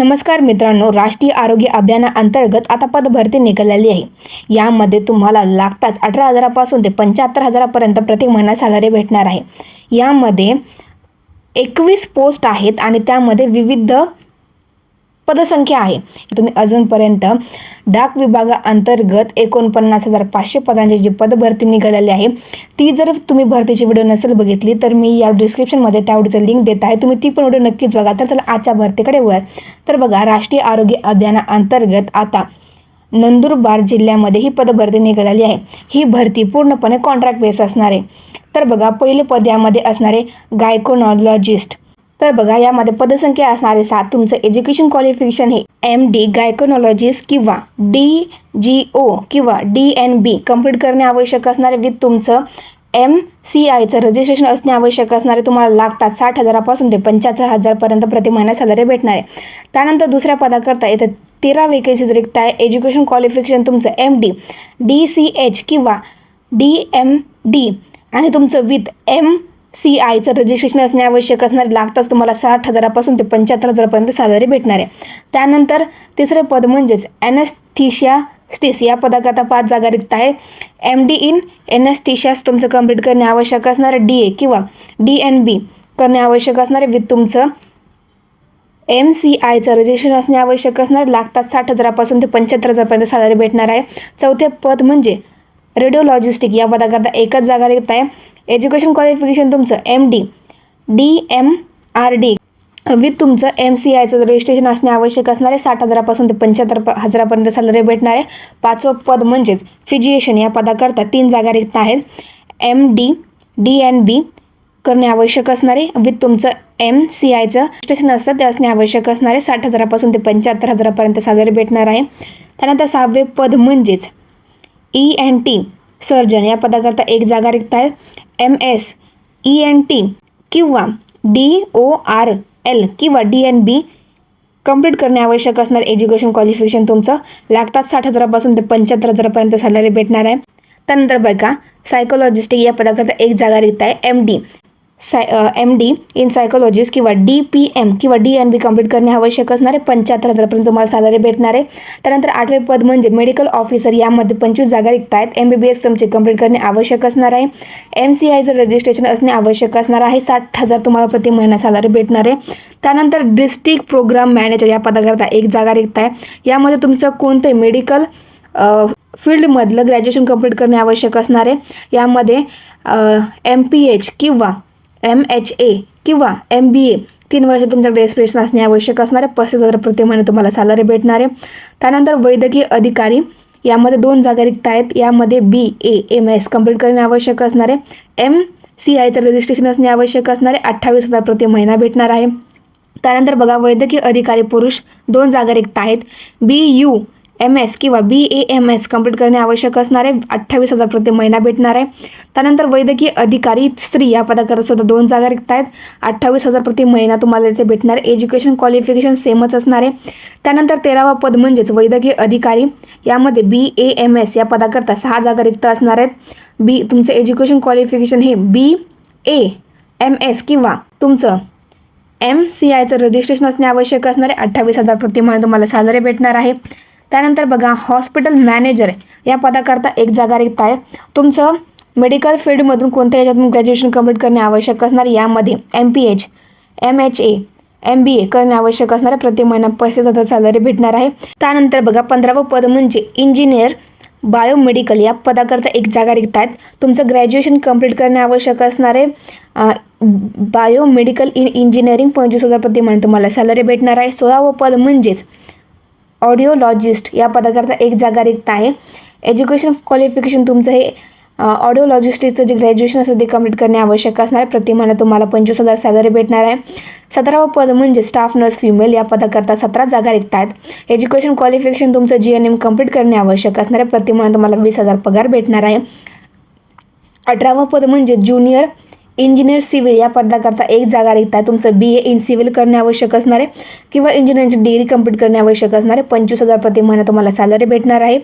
नमस्कार मित्रांनो, राष्ट्रीय आरोग्य अभियानाअंतर्गत आता पदभरती निघालेली आहे। यामध्ये तुम्हाला लागताच 18,000पासून ते 75,000पर्यंत प्रति महिना सॅलरी भेटणार आहे। यामध्ये 21 पोस्ट आहेत आणि त्यामध्ये विविध पदसंख्या आहे। तुम्ही अजूनपर्यंत डाक विभागाअंतर्गत 49,500 पदांची जी पदभरती निघालेली आहे ती जर तुम्ही भरतीची व्हिडिओ नसेल बघितली तर मी या डिस्क्रिप्शनमध्ये त्या व्हिडिओचं लिंक देत आहे, तुम्ही ती पण व्हिडिओ नक्कीच बघा। तर चला आजच्या भरतीकडे वर। तर बघा, राष्ट्रीय आरोग्य अभियानाअंतर्गत आता नंदुरबार जिल्ह्यामध्ये ही पदभरती निघालेली आहे। ही भरती पूर्णपणे कॉन्ट्रॅक्ट बेस असणार आहे। तर बघा, पहिले पद यामध्ये असणारे गायकोनॉलॉजिस्ट। तर बघा, यामध्ये पदसंख्या असणारे 7। तुमचं एज्युकेशन क्वालिफिकेशन हे MD गायकोनॉलॉजिस्ट किंवा DGO किंवा DNB कंप्लीट करणे आवश्यक असणारे विथ तुमचं MCIचं रजिस्ट्रेशन असणे आवश्यक असणारे। तुम्हाला लागतात 60,000पासून ते 75,000पर्यंत प्रति महिना सॅलरी भेटणार आहे। त्यानंतर दुसऱ्या पदाकरता येतं 13 वेकेन्सीज रिक्त आहे। एज्युकेशन क्वालिफिकेशन तुमचं MD DCH किंवा DMD आणि तुमचं विथ MCIचं रजिस्ट्रेशन असणे आवश्यक असणार। लागताच तुम्हाला 60,000पासून ते 75,000पर्यंत सॅलरी भेटणार आहे। त्यानंतर तिसरे पद म्हणजेच ॲनेस्थेशियास्टिस्ट या पदाकरता 5 जागा रिक्त आहे। MD इन एनेस्थेशियास तुमचं कंप्लीट करणे आवश्यक असणार। DA किंवा DNB करणे आवश्यक असणार विथ तुमचं MCIचं रजिस्ट्रेशन असणे आवश्यक असणार। लागतात 60,000पासून ते 75,000पर्यंत सॅलरी भेटणार आहे। चौथे पद म्हणजे रेडिओलॉजिस्टिक या पदाकरता 1च जागा रिक्त आहे। एज्युकेशन क्वालिफिकेशन तुमचं MD DMRD विथ तुमचं MCIचं रजिस्ट्रेशन असणे आवश्यक असणार आहे। 60,000पासून ते 75,000पर्यंत सॅलरी भेटणार आहे। 5वं पद म्हणजेच फिजिशियन या पदाकरता 3 जागा रिक्त आहेत। MD DNB करणे आवश्यक असणारे विथ तुमचं MCIचं रजिस्ट्रेशन असतं ते असणे आवश्यक असणारे। 60,000पासून ते 75,000पर्यंत सॅलरी भेटणार आहे। त्यानंतर 6वे पद म्हणजेच ENT सर्जन या पदाकरता 1 जागा रिक्त आहे। MS ENT किंवा DORL किंवा DNB कंप्लीट करणे आवश्यक असणार। एज्युकेशन क्वालिफिकेशन तुमचं लागतात 60,000पासून ते 75,000पर्यंत सॅलरी भेटणार आहे। त्यानंतर बघा, सायकोलॉजिस्टिक या पदाकरता 1 जागा रिक्त आहे। MD इन सायकोलॉजिस्ट किंवा DPM किंवा DNB कंप्लीट करणे आवश्यक असणारे। 75,000पर्यंत तुम्हाला सॅलरी भेटणार आहे। त्यानंतर 8वे पद म्हणजे मेडिकल ऑफिसर, यामध्ये 25 जागा रिक्त आहेत। MBBS तुमचे कंप्लीट करणे आवश्यक असणार आहे। MCIचं रजिस्ट्रेशन असणे आवश्यक असणार आहे। 60,000 तुम्हाला प्रति महिना सॅलरी भेटणार आहे। त्यानंतर डिस्ट्रिक्ट प्रोग्राम मॅनेजर या पदाकरता 1 जागा रिक्त आहे। यामध्ये तुमचं कोणते मेडिकल फील्डमधलं ग्रॅज्युएशन कंप्लीट करणे आवश्यक असणार आहे। यामध्ये MPH किंवा MHA किंवा MBA 3 वर्ष तुमच्याकडे एक्सपिरियन्स असणे आवश्यक असणार आहे। 35,000 प्रति महिना तुम्हाला सॅलरी भेटणार आहे। त्यानंतर वैद्यकीय अधिकारी यामध्ये 2 जागा रिक्त आहेत। यामध्ये BAMS कंप्लीट करणे आवश्यक असणार आहे। MCIचं रजिस्ट्रेशन असणे आवश्यक असणार आहे। 28,000 प्रति महिना भेटणार आहे। त्यानंतर बघा, वैद्यकीय अधिकारी पुरुष 2 जागा रिक्त आहेत। BUMS किंवा BAMS कंप्लीट करणे आवश्यक असणार आहे। 28,000 प्रति महिना भेटणार आहे। त्यानंतर वैद्यकीय अधिकारी स्त्री या पदाकरता सुद्धा 2 जागा रिक्त आहेत। 28,000 प्रति महिना तुम्हाला इथे भेटणार आहे। एज्युकेशन क्वालिफिकेशन सेमच असणार आहे। त्यानंतर 13वा पद म्हणजेच वैद्यकीय अधिकारी, यामध्ये BAMS या पदाकरता 6 जागा रिक्त असणार आहेत। तुमचं एज्युकेशन क्वालिफिकेशन हे BAMS किंवा तुमचं MCIचं रजिस्ट्रेशन असणे आवश्यक असणार आहे। 28,000 प्रति महिना तुम्हाला सॅलरी भेटणार आहे। त्यानंतर बघा, हॉस्पिटल मॅनेजर या पदाकरता 1 जागा रिक्त आहे। तुमचं मेडिकल फील्डमधून कोणत्या याच्यातून ग्रॅज्युएशन कंप्लीट करणे आवश्यक असणार। यामध्ये MPH MHA MBA करणे आवश्यक असणार आहे। प्रति महिना 35,000 सॅलरी भेटणार आहे। त्यानंतर बघा, 15वं पद म्हणजे इंजिनियर बायोमेडिकल या पदाकरता 1 जागा रिक्त आहेत। तुमचं ग्रॅज्युएशन कंप्लीट करणे आवश्यक असणार आहे। बायोमेडिकल इन इंजिनिअरिंग 25,000 प्रति महिना तुम्हाला सॅलरी भेटणार आहे। 16वं पद म्हणजेच ऑडिओलॉजिस्ट या पदाकरता 1 जागा रिक्त आहे। एज्युकेशन क्वालिफिकेशन तुमचं हे ऑडिओलॉजिस्टचं जे ग्रॅज्युएशन असेल ते कंप्लीट करणे आवश्यक असणार आहे। प्रति महिना तुम्हाला 25,000 सॅलरी भेटणार आहे। 17वं पद म्हणजे स्टाफ नर्स फिमेल या पदाकरता 17 जागा रिक्त आहेत। एज्युकेशन क्वालिफिकेशन तुमचं GNM कंप्लीट करणे आवश्यक असणार आहे। प्रति महिना तुम्हाला 20,000 पगार भेटणार आहे। 18वं पद म्हणजे ज्युनियर इंजिनियर सिव्हिल या पदाकरता 1 जागा रिक्त आहे। तुमचं BA इन सिव्हिल करणे आवश्यक असणार आहे किंवा इंजिनिअरिंगची डिग्री कंप्लीट करणे आवश्यक असणार आहे। 25,000 प्रति महिना तुम्हाला सॅलरी भेटणार आहे।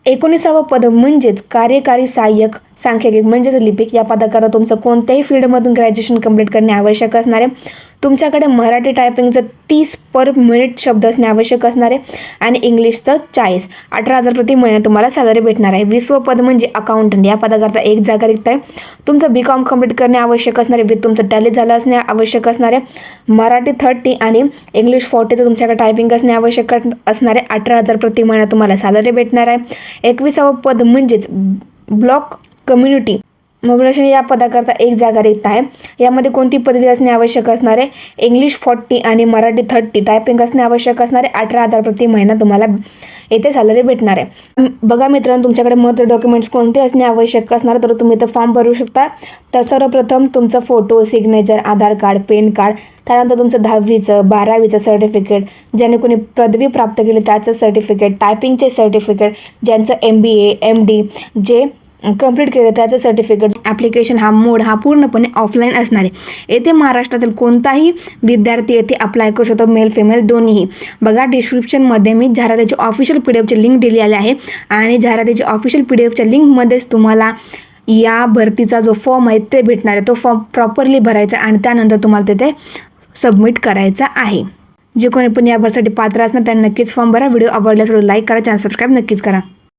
19वं पद म्हणजेच कार्यकारी सहाय्यक सांख्यिकी म्हणजेच लिपिक या पदाकरता तुमचं कोणत्याही फील्डमधून ग्रॅज्युएशन कंप्लीट करणे आवश्यक असणार आहे. तुमच्याकडे मराठी टायपिंगचं 30 पर मिनिट शब्द असणे आवश्यक असणार आहे आणि इंग्लिशचं 40. 18,000 प्रति महिना तुम्हाला सॅलरी भेटणार आहे. 20वं पद म्हणजे अकाउंटंट या पदाकरता 1 जागा रिक्त आहे. तुमचं BCom कंप्लीट करणे आवश्यक असणार आहे विथ तुमचं टॅली झालं असणे आवश्यक असणार आहे. मराठी 30 आणि इंग्लिश 40चं तुमच्याकडे टायपिंग असणे आवश्यक असणार आहे. 18,000 प्रति महिना तुम्हाला सॅलरी भेटणार आहे. 21वं पद म्हणजेच ब्लॉक कम्युनिटी मोबिलायझेशन या पदाकरता 1 जागा रिक्त आहे. यामध्ये कोणती पदवी असणे आवश्यक असणार आहे. इंग्लिश 40 आणि मराठी 30 टायपिंग असणे आवश्यक असणार आहे. 18,000 प्रति महिना तुम्हाला येथे सॅलरी भेटणार आहे. बघा मित्रांनो, तुमच्याकडे महत्त्वाचे डॉक्युमेंट्स कोणते असणे आवश्यक असणार तर तुम्ही इथं फॉर्म भरू शकता. तर सर्वप्रथम तुमचा फोटो, सिग्नेचर, आधार कार्ड, पॅन कार्ड, त्यानंतर तुमचं 10वीचं 12वीचं सर्टिफिकेट, ज्याने कोणी पदवी प्राप्त केली त्याचं सर्टिफिकेट, टायपिंगचे सर्टिफिकेट, ज्यांचं MBA MD जे कंप्लीट केलं त्याचं सर्टिफिकेट. ॲप्लिकेशन हा पूर्णपणे ऑफलाईन असणार आहे. येथे महाराष्ट्रातील कोणताही विद्यार्थी येथे अप्लाय करू शकतो, मेल फिमेल दोन्हीही. बघा डिस्क्रिप्शनमध्ये मी जाहिरातीची ऑफिशियल PDF लिंक दिलेली आहे आणि जाहिरातीची ऑफिशियल PDFच्या लिंकमध्येच तुम्हाला या भरतीचा जो फॉर्म आहे ते भेटणार आहे. तो फॉर्म प्रॉपरली भरायचा आणि त्यानंतर तुम्हाला तिथे सबमिट करायचा आहे. जे कोणी पण या भरतीसाठी पात्र असणार त्यांनी नक्कीच फॉर्म भरा. व्हिडिओ आवडल्यास लाईक करा, चॅनल सबस्क्राईब नक्कीच करा.